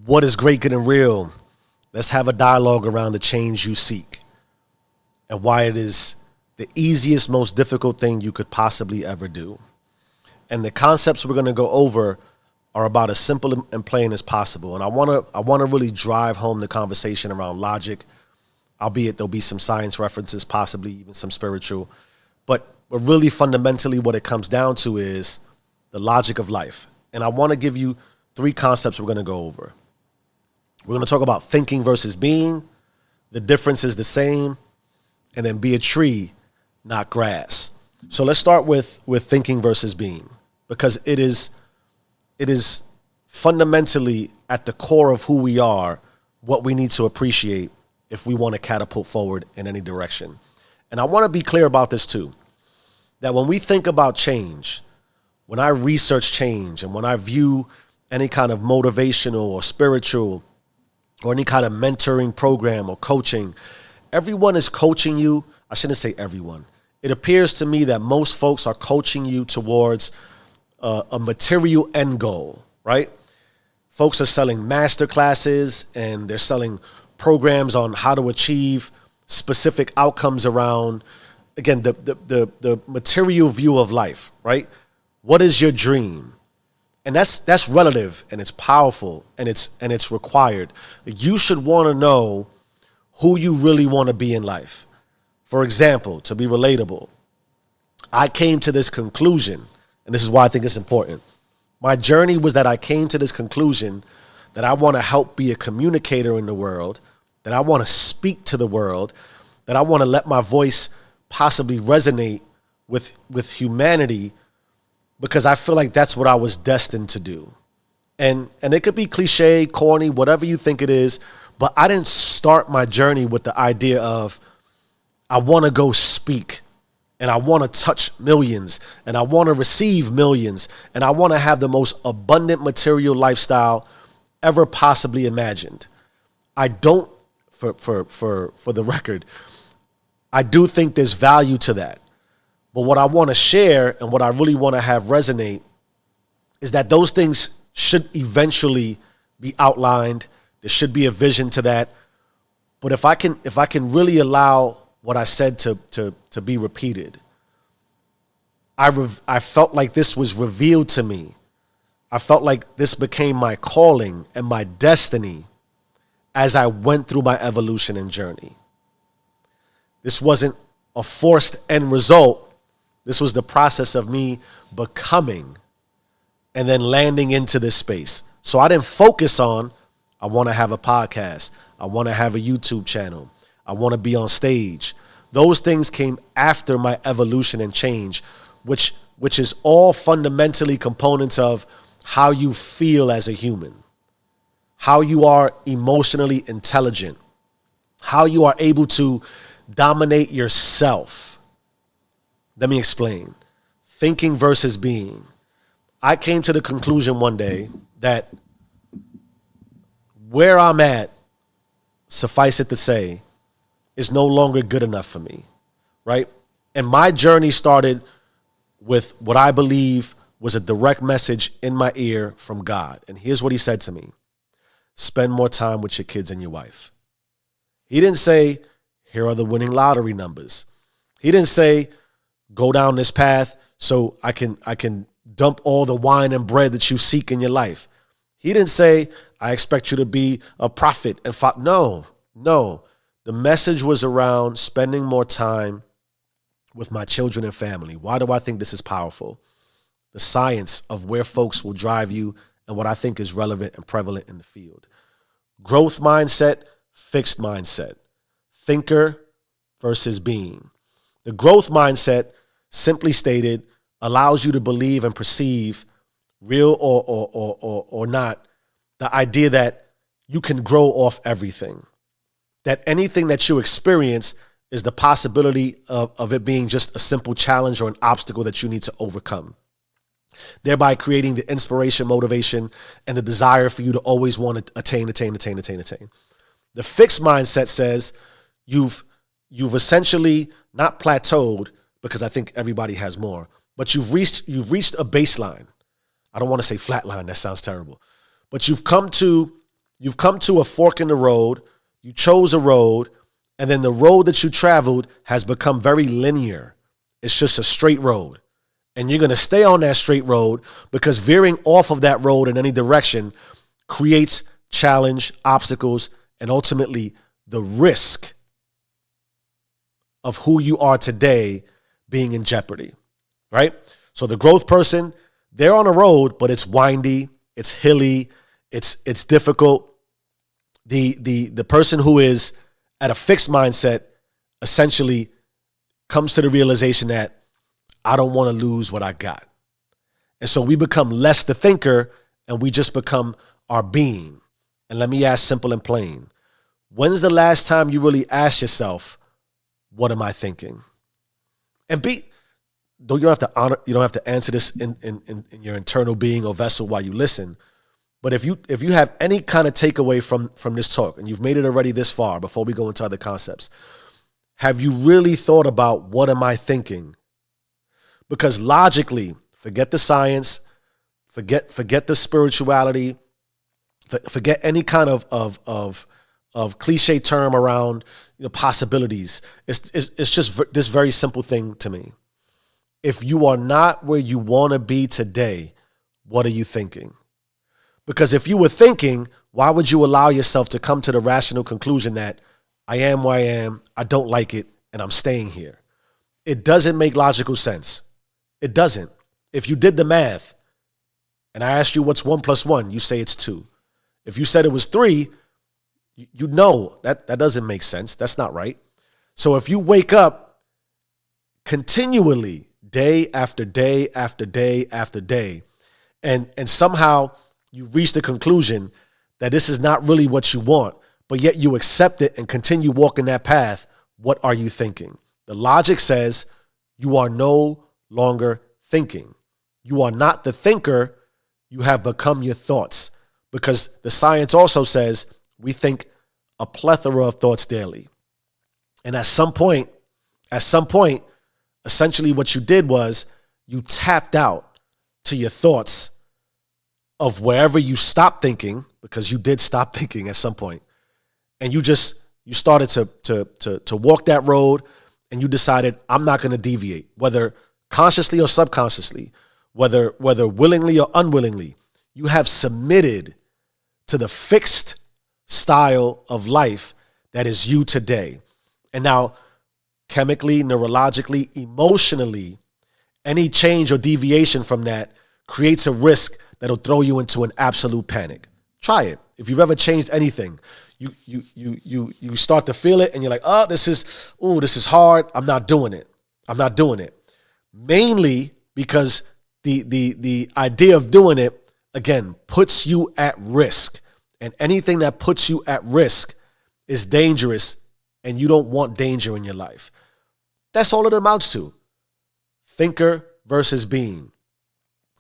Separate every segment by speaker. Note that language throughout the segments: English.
Speaker 1: What is great, good, and real? Let's have a dialogue around the change you seek and why it is the easiest, most difficult thing you could possibly ever do. And the concepts we're going to go over are about as simple and plain as possible. And I want to really drive home the conversation around logic, albeit there'll be some science references, possibly even some spiritual. But really fundamentally what it comes down to is the logic of life. And I want to give you 3 concepts we're going to go over. We're going to talk about thinking versus being. The difference is the same. And then be a tree, not grass. So let's start with thinking versus being, because it is fundamentally at the core of who we are, what we need to appreciate if we want to catapult forward in any direction. And I want to be clear about this too, that when we think about change, when I research change and when I view any kind of motivational or spiritual or any kind of mentoring program or coaching, everyone is coaching you. I shouldn't say everyone. It appears to me that most folks are coaching you towards a material end goal, right? Folks are selling master classes and they're selling programs on how to achieve specific outcomes around, again, the material view of life, right? What is your dream? And that's relative and it's powerful and it's required. You should want to know who you really want to be in life. For example, to be relatable, I came to this conclusion, and this is why I think it's important. My journey was that I came to this conclusion that I want to help be a communicator in the world, that I want to speak to the world, that I want to let my voice possibly resonate with humanity, because I feel like that's what I was destined to do. And it could be cliche, corny, whatever you think it is, but I didn't start my journey with the idea of I want to go speak and I want to touch millions and I want to receive millions and I want to have the most abundant material lifestyle ever possibly imagined. I don't, for the record, I do think there's value to that. But what I want to share and what I really want to have resonate is that those things should eventually be outlined. There should be a vision to that. But if I can really allow what I said to be repeated, I felt like this was revealed to me. I felt like this became my calling and my destiny as I went through my evolution and journey. This wasn't a forced end result. This was the process of me becoming and then landing into this space. So I didn't focus on, I want to have a podcast. I want to have a YouTube channel. I want to be on stage. Those things came after my evolution and change, which is all fundamentally components of how you feel as a human, how you are emotionally intelligent, how you are able to dominate yourself. Let me explain. Thinking versus being. I came to the conclusion one day that where I'm at, suffice it to say, is no longer good enough for me, right? And my journey started with what I believe was a direct message in my ear from God. And here's what he said to me. Spend more time with your kids and your wife. He didn't say, here are the winning lottery numbers. He didn't say, go down this path so I can dump all the wine and bread that you seek in your life. He didn't say, I expect you to be a prophet. And no. The message was around spending more time with my children and family. Why do I think this is powerful? The science of where folks will drive you and what I think is relevant and prevalent in the field. Growth mindset, fixed mindset. Thinker versus being. The growth mindset, simply stated, allows you to believe and perceive, real or not, the idea that you can grow off everything. That anything that you experience is the possibility of it being just a simple challenge or an obstacle that you need to overcome. Thereby creating the inspiration, motivation, and the desire for you to always want to attain. The fixed mindset says you've essentially not plateaued, because I think everybody has more, but you've reached a baseline. I don't want to say flatline, that sounds terrible. But you've come to You've come to a fork in the road. You chose a road, and then the road that you traveled has become very linear. It's just a straight road. And you're going to stay on that straight road because veering off of that road in any direction creates challenge, obstacles, and ultimately the risk of who you are today being in jeopardy, right? So the growth person, they're on a road, but it's windy, it's hilly, it's difficult. The person who is at a fixed mindset essentially comes to the realization that I don't want to lose what I got. And so we become less the thinker and we just become our being. And let me ask simple and plain. When's the last time you really asked yourself, what am I thinking? And you don't have to answer this in your internal being or vessel while you listen. But if you have any kind of takeaway from this talk, and you've made it already this far before we go into other concepts, have you really thought about what am I thinking? Because logically, forget the science, forget the spirituality, forget any kind of cliche term around possibilities. It's just this very simple thing to me. If you are not where you want to be today, what are you thinking? Because if you were thinking, why would you allow yourself to come to the rational conclusion that I am where I am, I don't like it, and I'm staying here? It doesn't make logical sense. It doesn't. If you did the math and I asked you what's 1 + 1, you say it's 2. If you said it was 3, you know that doesn't make sense. That's not right. So if you wake up continually, day after day after day after day, and somehow you reach the conclusion that this is not really what you want, but yet you accept it and continue walking that path, what are you thinking? The logic says you are no longer thinking. You are not the thinker. You have become your thoughts, because the science also says we think a plethora of thoughts daily. And at some point, essentially what you did was you tapped out to your thoughts of wherever you stopped thinking, because you did stop thinking at some point, and you started to walk that road, and you decided, I'm not going to deviate, whether consciously or subconsciously, whether willingly or unwillingly. You have submitted to the fixed style of life that is you today. And now, chemically, neurologically, emotionally, any change or deviation from that creates a risk that'll throw you into an absolute panic. Try it. If you've ever changed anything, you start to feel it and you're like, oh, this is hard. I'm not doing it. Mainly because the idea of doing it, again, puts you at risk. And anything that puts you at risk is dangerous, and you don't want danger in your life. That's all it amounts to. Thinker versus being.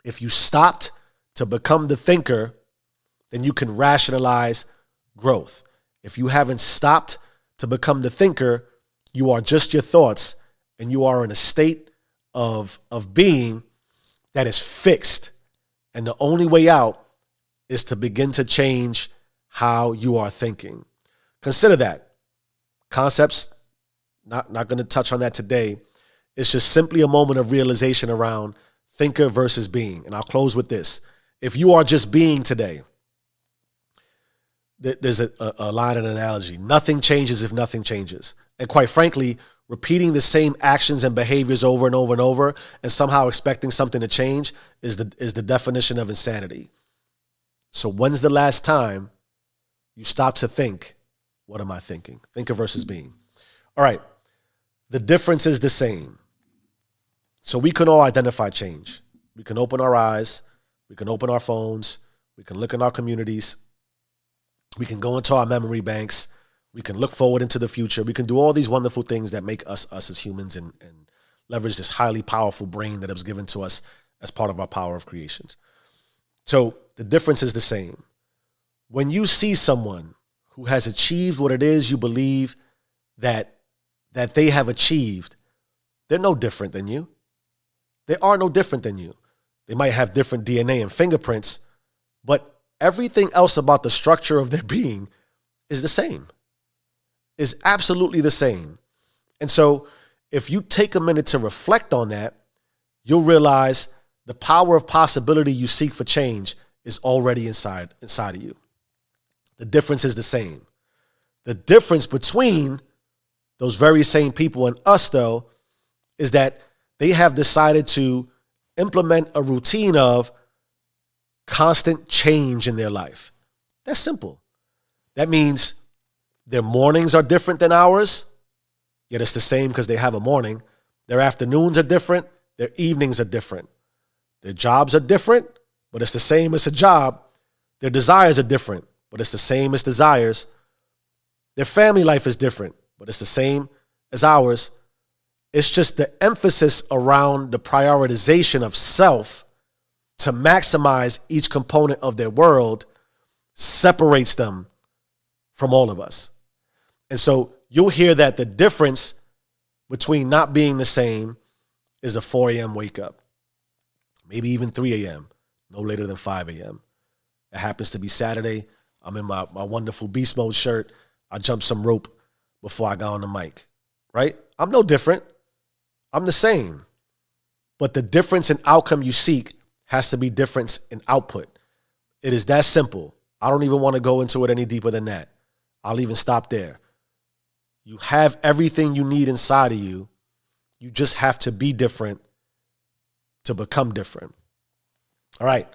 Speaker 1: If you stopped to become the thinker, then you can rationalize growth. If you haven't stopped to become the thinker, you are just your thoughts, and you are in a state of being that is fixed. And the only way out is to begin to change how you are thinking. Consider that. Concepts, not going to touch on that today. It's just simply a moment of realization around thinker versus being. And I'll close with this. If you are just being today, there's a line and analogy. Nothing changes if nothing changes. And quite frankly, repeating the same actions and behaviors over and over and over and somehow expecting something to change is the definition of insanity. So when's the last time you stopped to think, what am I thinking? Thinker versus being. All right. The difference is the same. So we can all identify change. We can open our eyes. We can open our phones. We can look in our communities. We can go into our memory banks. We can look forward into the future. We can do all these wonderful things that make us as humans and leverage this highly powerful brain that was given to us as part of our power of creations. So the difference is the same. When you see someone who has achieved what it is you believe that they have achieved, they're no different than you. They are no different than you. They might have different DNA and fingerprints, but everything else about the structure of their being is the same, is absolutely the same. And so if you take a minute to reflect on that, you'll realize the power of possibility you seek for change is already inside of you. The difference is the same. The difference between those very same people and us, though, is that they have decided to implement a routine of constant change in their life. That's simple. That means their mornings are different than ours, yet it's the same because they have a morning. Their afternoons are different. Their evenings are different. Their jobs are different, but it's the same as a job. Their desires are different, but it's the same as desires. Their family life is different, but it's the same as ours. It's just the emphasis around the prioritization of self to maximize each component of their world separates them from all of us. And so you'll hear that the difference between not being the same is a 4 a.m. wake up, maybe even 3 a.m., no later than 5 a.m. It happens to be Saturday. I'm in my wonderful beast mode shirt. I jumped some rope before I got on the mic, right? I'm no different. I'm the same. But the difference in outcome you seek has to be difference in output. It is that simple. I don't even want to go into it any deeper than that. I'll even stop there. You have everything you need inside of you. You just have to be different to become different. All right.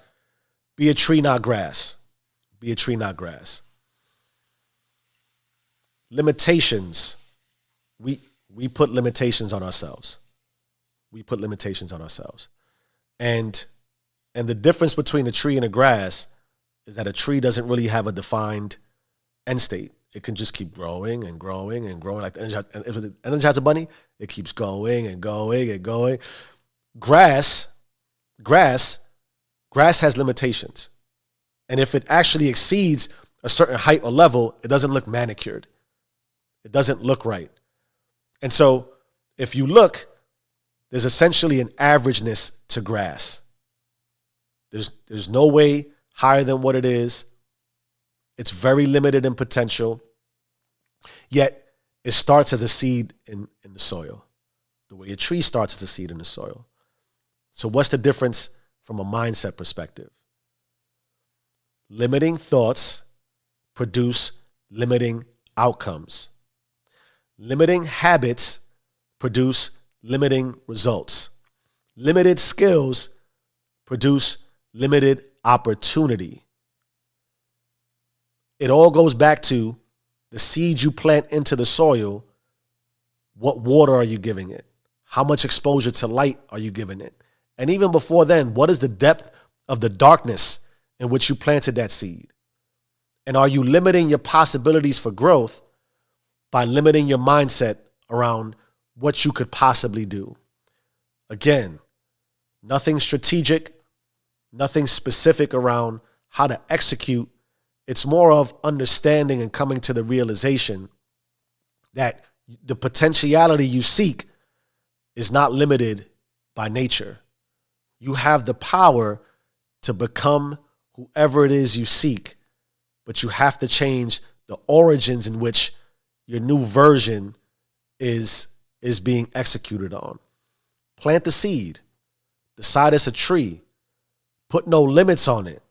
Speaker 1: Be a tree, not grass. Be a tree, not grass. Limitations. We put limitations on ourselves. We put limitations on ourselves. And the difference between a tree and a grass is that a tree doesn't really have a defined end state. It can just keep growing and growing and growing. Like the Energizer Bunny, it keeps going and going and going. Grass has limitations. And if it actually exceeds a certain height or level, it doesn't look manicured. It doesn't look right. And so if you look, there's essentially an averageness to grass. There's no way higher than what it is. It's very limited in potential, yet it starts as a seed in the soil, the way a tree starts as a seed in the soil. So what's the difference from a mindset perspective? Limiting thoughts produce limiting outcomes. Limiting habits produce limiting results. Limited skills produce limited opportunity. It all goes back to the seed you plant into the soil. What water are you giving it? How much exposure to light are you giving it? And even before then, what is the depth of the darkness in which you planted that seed? And are you limiting your possibilities for growth by limiting your mindset around what you could possibly do? Again, nothing strategic, nothing specific around how to execute. It's more of understanding and coming to the realization that the potentiality you seek is not limited by nature. You have the power to become whoever it is you seek, but you have to change the origins in which your new version is being executed on. Plant the seed. Decide it's a tree. Put no limits on it.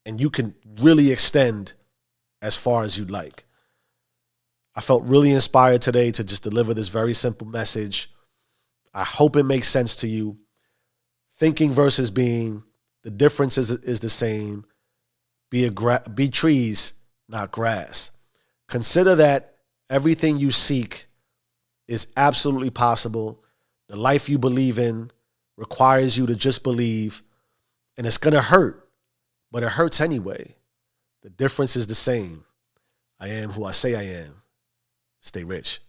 Speaker 1: And you can really extend as far as you'd like. I felt really inspired today to just deliver this very simple message. I hope it makes sense to you. Thinking versus being, the difference is the same. Be trees, not grass. Consider that everything you seek is absolutely possible. The life you believe in requires you to just believe, and it's going to hurt, but it hurts anyway. The difference is the same. I am who I say I am. Stay rich.